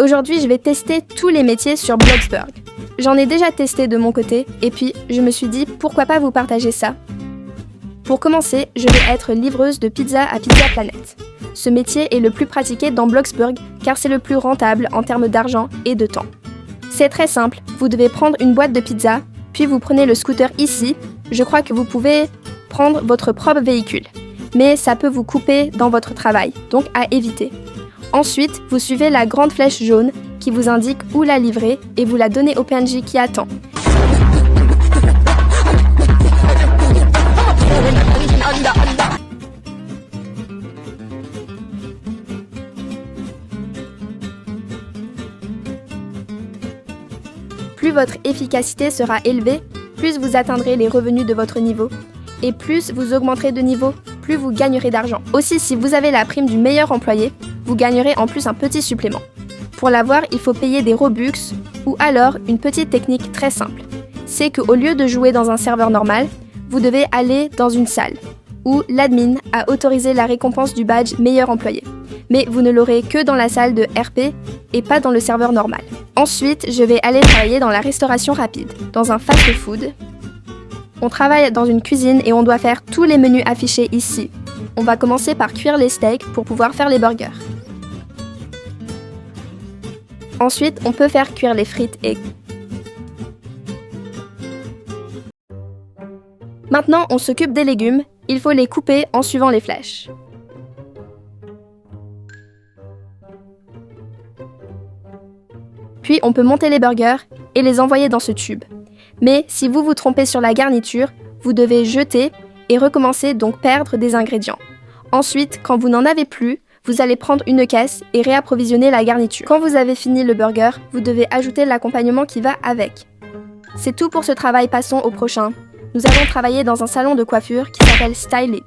Aujourd'hui, je vais tester tous les métiers sur Bloxburg. J'en ai déjà testé de mon côté, et puis je me suis dit pourquoi pas vous partager ça. Pour commencer, je vais être livreuse de pizza à Pizza Planet. Ce métier est le plus pratiqué dans Bloxburg car c'est le plus rentable en termes d'argent et de temps. C'est très simple, vous devez prendre une boîte de pizza, puis vous prenez le scooter ici. Je crois que vous pouvez prendre votre propre véhicule, mais ça peut vous couper dans votre travail, donc à éviter. Ensuite, vous suivez la grande flèche jaune qui vous indique où la livrer et vous la donnez au PNJ qui attend. Plus votre efficacité sera élevée, plus vous atteindrez les revenus de votre niveau. Et plus vous augmenterez de niveau, plus vous gagnerez d'argent. Aussi, si vous avez la prime du meilleur employé, vous gagnerez en plus un petit supplément. Pour l'avoir, il faut payer des Robux ou alors une petite technique très simple. C'est qu'au lieu de jouer dans un serveur normal, vous devez aller dans une salle où l'admin a autorisé la récompense du badge meilleur employé. Mais vous ne l'aurez que dans la salle de RP et pas dans le serveur normal. Ensuite, je vais aller travailler dans la restauration rapide, dans un fast-food. On travaille dans une cuisine et on doit faire tous les menus affichés ici. On va commencer par cuire les steaks pour pouvoir faire les burgers. Ensuite, on peut faire cuire les frites et... Maintenant, on s'occupe des légumes. Il faut les couper en suivant les flèches. Puis, on peut monter les burgers et les envoyer dans ce tube. Mais si vous vous trompez sur la garniture, vous devez jeter et recommencer, donc perdre des ingrédients. Ensuite, quand vous n'en avez plus, vous allez prendre une caisse et réapprovisionner la garniture. Quand vous avez fini le burger, vous devez ajouter l'accompagnement qui va avec. C'est tout pour ce travail, passons au prochain. Nous allons travailler dans un salon de coiffure qui s'appelle Styling.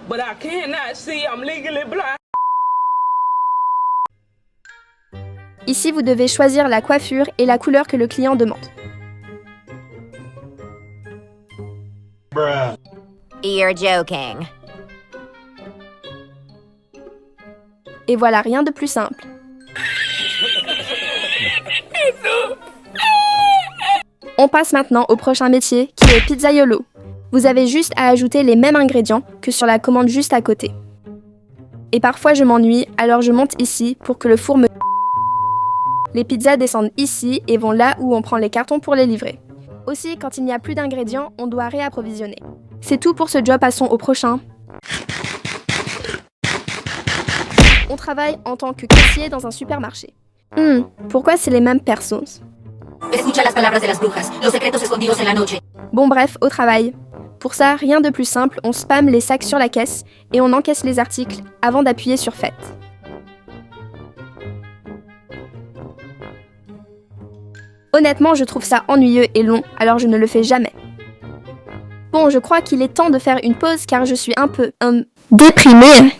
But I cannot see, I'm legally blind. Ici, vous devez choisir la coiffure et la couleur que le client demande. Bruh. You're joking. Et voilà, rien de plus simple. On passe maintenant au prochain métier, qui est pizzaiolo. Vous avez juste à ajouter les mêmes ingrédients que sur la commande juste à côté. Et parfois je m'ennuie, alors je monte ici pour que le four me... Les pizzas descendent ici et vont là où on prend les cartons pour les livrer. Aussi, quand il n'y a plus d'ingrédients, on doit réapprovisionner. C'est tout pour ce job, passons au prochain. On travaille en tant que caissier dans un supermarché. Pourquoi c'est les mêmes personnes? Escucha las palabras de las brujas, los secretos escondidos en la noche. Bon bref, au travail. Pour ça, rien de plus simple, on spamme les sacs sur la caisse et on encaisse les articles avant d'appuyer sur Faites. Honnêtement, je trouve ça ennuyeux et long, alors je ne le fais jamais. Bon, je crois qu'il est temps de faire une pause car je suis un peu... déprimée.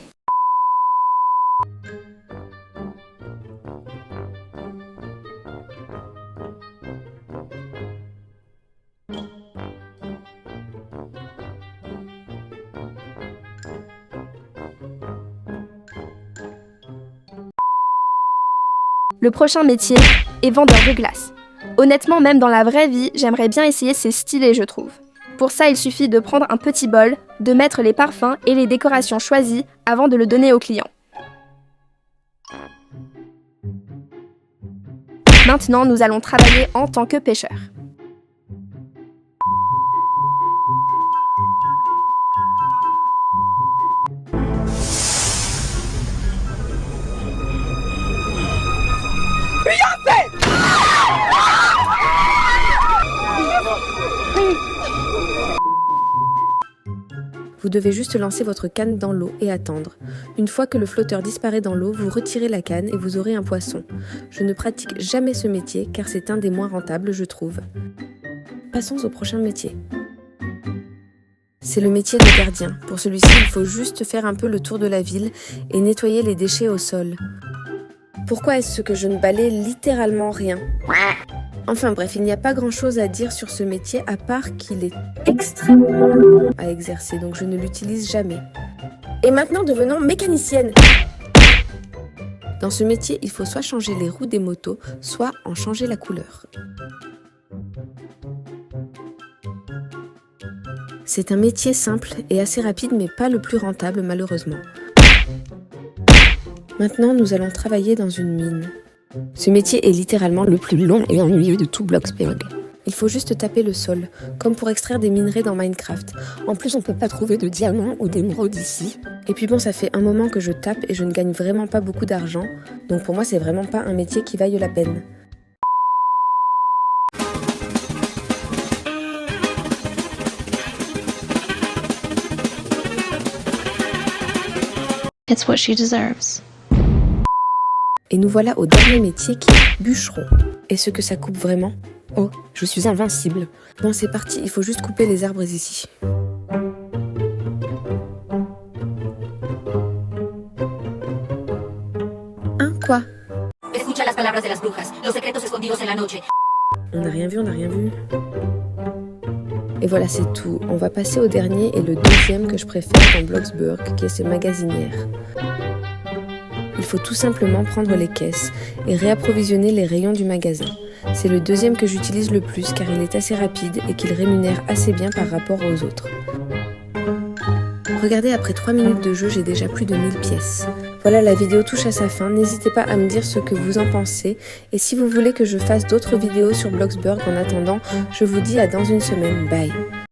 Le prochain métier est vendeur de glace. Honnêtement, même dans la vraie vie, j'aimerais bien essayer ces stylés, je trouve. Pour ça, il suffit de prendre un petit bol, de mettre les parfums et les décorations choisies avant de le donner au client. Maintenant, nous allons travailler en tant que pêcheurs. Vous devez juste lancer votre canne dans l'eau et attendre. Une fois que le flotteur disparaît dans l'eau, vous retirez la canne et vous aurez un poisson. Je ne pratique jamais ce métier car c'est un des moins rentables, je trouve. Passons au prochain métier. C'est le métier de gardien. Pour celui-ci, il faut juste faire un peu le tour de la ville et nettoyer les déchets au sol. Pourquoi est-ce que je ne balaie littéralement rien ? Enfin bref, il n'y a pas grand-chose à dire sur ce métier à part qu'il est extrêmement long à exercer, donc je ne l'utilise jamais. Et maintenant, devenons mécanicienne. Dans ce métier, il faut soit changer les roues des motos, soit en changer la couleur. C'est un métier simple et assez rapide, mais pas le plus rentable malheureusement. Maintenant, nous allons travailler dans une mine. Ce métier est littéralement le plus long et ennuyeux de tout Bloxburg. Il faut juste taper le sol, comme pour extraire des minerais dans Minecraft. En plus, on peut pas trouver de diamants ou d'émeraudes ici. Et puis bon, ça fait un moment que je tape et je ne gagne vraiment pas beaucoup d'argent, donc pour moi, c'est vraiment pas un métier qui vaille la peine. It's what she deserves. Et nous voilà au dernier métier qui est bûcheron. Est-ce que ça coupe vraiment? Oh, je suis invincible. Bon, c'est parti, il faut juste couper les arbres ici. Hein, quoi? Escucha las palabras de las brujas, los secretos escondidos en la noche. On n'a rien vu, on n'a rien vu. Et voilà, c'est tout. On va passer au dernier et le deuxième que je préfère dans Bloxburg, qui est ces magasinières. Il faut tout simplement prendre les caisses et réapprovisionner les rayons du magasin. C'est le deuxième que j'utilise le plus car il est assez rapide et qu'il rémunère assez bien par rapport aux autres. Regardez, après 3 minutes de jeu, j'ai déjà plus de 1000 pièces. Voilà, la vidéo touche à sa fin. N'hésitez pas à me dire ce que vous en pensez. Et si vous voulez que je fasse d'autres vidéos sur Bloxburg en attendant, je vous dis à dans une semaine. Bye!